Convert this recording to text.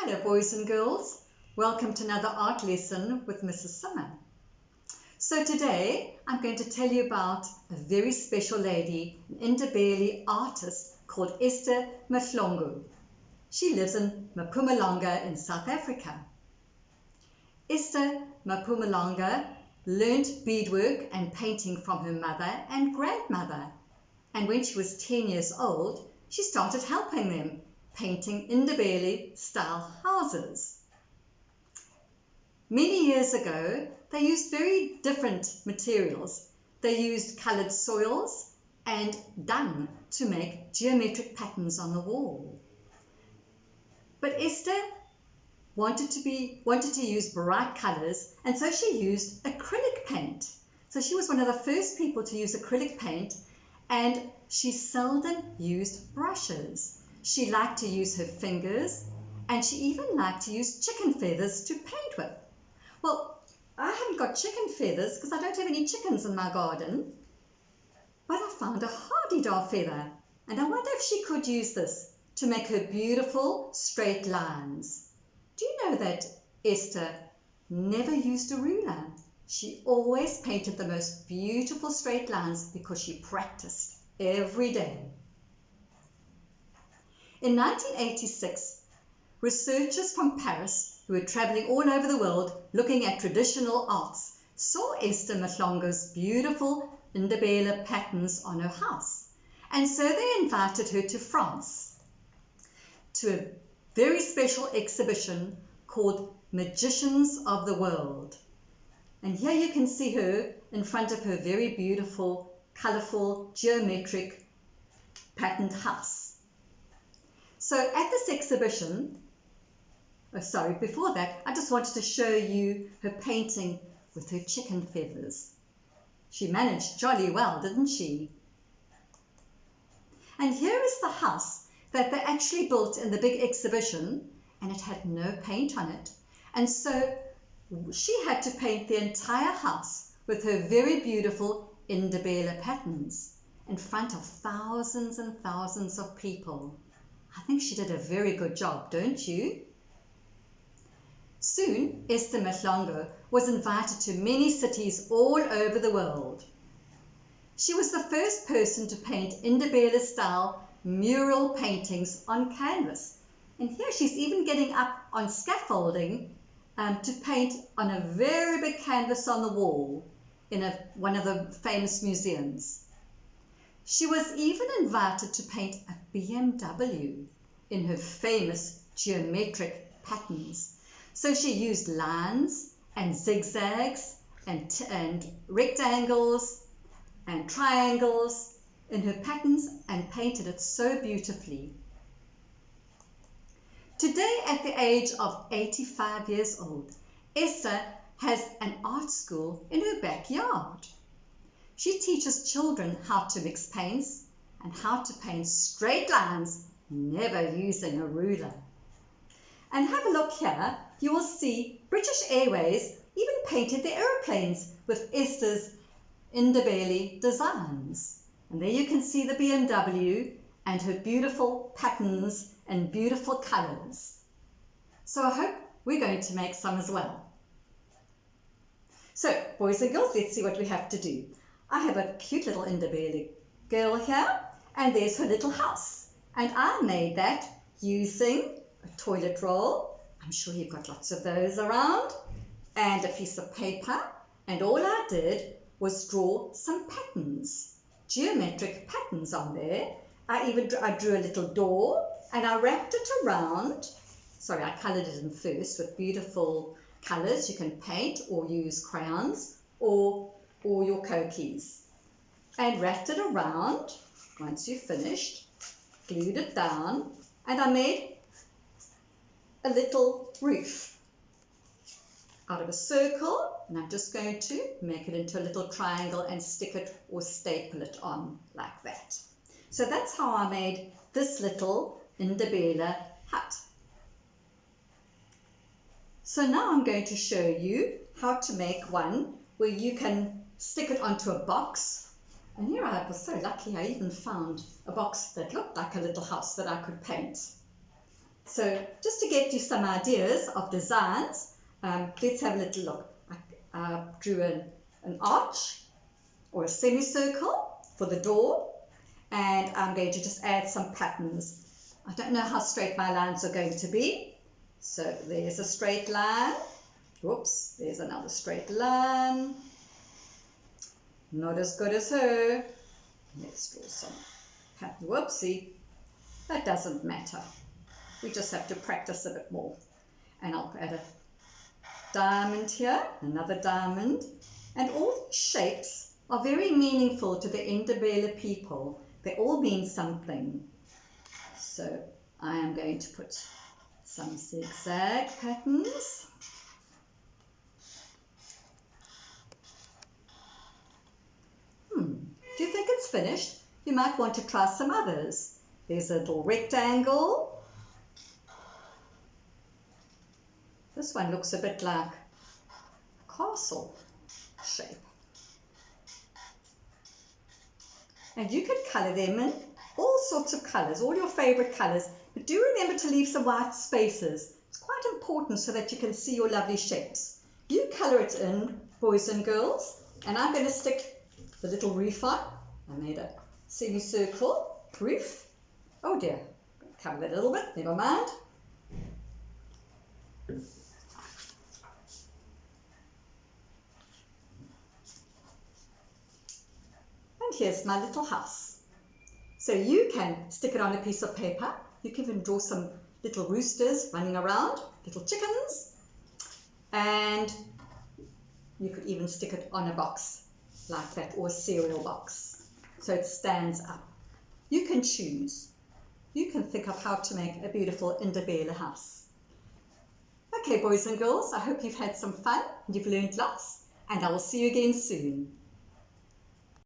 Hello boys and girls, welcome to another art lesson with Mrs. Summer. So today I'm going to tell you about a very special lady, an Ndebele artist called Esther Mhlongo. She lives in Mpumalanga in South Africa. Esther Mpumalanga learned beadwork and painting from her mother and grandmother, and when she was 10 years old she started helping them painting Ndebele style houses. Many years ago they used very different materials. They used coloured soils and dung to make geometric patterns on the wall. But Esther wanted to use bright colours, and so she used acrylic paint. So she was one of the first people to use acrylic paint, and she seldom used brushes. She liked to use her fingers, and she even liked to use chicken feathers to paint with. Well, I haven't got chicken feathers because I don't have any chickens in my garden, but I found a hardy-dar feather, and I wonder if she could use this to make her beautiful straight lines. Do you know that Esther never used a ruler? She always painted the most beautiful straight lines because she practiced every day. In 1986, researchers from Paris who were traveling all over the world looking at traditional arts saw Esther Mhlongo's beautiful Ndebele patterns on her house, and so they invited her to France to a very special exhibition called Magicians of the World. And here you can see her in front of her very beautiful, colourful, geometric patterned house. So at this exhibition, before that, I just wanted to show you her painting with her chicken feathers. She managed jolly well, didn't she? And here is the house that they actually built in the big exhibition, and it had no paint on it. And so she had to paint the entire house with her very beautiful Ndebele patterns in front of thousands and thousands of people. I think she did a very good job, don't you? Soon, Esther Mhlongo was invited to many cities all over the world. She was the first person to paint Ndebele-style mural paintings on canvas. And here she's even getting up on scaffolding to paint on a very big canvas on the wall in one of the famous museums. She was even invited to paint a BMW in her famous geometric patterns. So she used lines and zigzags and rectangles and triangles in her patterns and painted it so beautifully. Today, at the age of 85 years old, Esther has an art school in her backyard. She teaches children how to mix paints and how to paint straight lines, never using a ruler. And have a look here, you will see British Airways even painted their aeroplanes with Esther's Ndebele designs. And there you can see the BMW and her beautiful patterns and beautiful colours. So I hope we're going to make some as well. So boys and girls, let's see what we have to do. I have a cute little Ndebele girl here, and there's her little house. And I made that using a toilet roll. I'm sure you've got lots of those around, and a piece of paper. And all I did was draw some patterns, geometric patterns on there. I drew a little door, and I wrapped it around. Sorry, I coloured it in first with beautiful colours. You can paint or use crayons or your Cokies. And wrapped it around. Once you've finished, glued it down, and I made a little roof out of a circle, and I'm just going to make it into a little triangle and stick it or staple it on like that. So that's how I made this little Ndebele hut. So now I'm going to show you how to make one where you can stick it onto a box. And here I was so lucky I even found a box that looked like a little house that I could paint. So just to get you some ideas of designs, let's have a little look. I drew an arch or a semicircle for the door, and I'm going to just add some patterns. I don't know how straight my lines are going to be. So there's a straight line. Whoops, there's another straight line. Not as good as her. Let's draw some pattern. Whoopsie, that doesn't matter. We just have to practice a bit more. And I'll add a diamond here, another diamond. And all these shapes are very meaningful to the Ndebele people. They all mean something. So I am going to put some zigzag patterns. Do you think it's finished? You might want to try some others. There's a little rectangle. This one looks a bit like a castle shape. And you could colour them in all sorts of colours, all your favourite colours. But do remember to leave some white spaces. It's quite important so that you can see your lovely shapes. You colour it in, boys and girls. And I'm going to stick the little roof on. I made a semicircle roof. Oh dear, cover that a little bit, never mind. And here's my little house. So you can stick it on a piece of paper. You can even draw some little roosters running around, little chickens. And you could even stick it on a box like that, or a cereal box, so it stands up. You can choose. You can think of how to make a beautiful Ndebele house. Okay, boys and girls, I hope you've had some fun and you've learned lots, and I will see you again soon.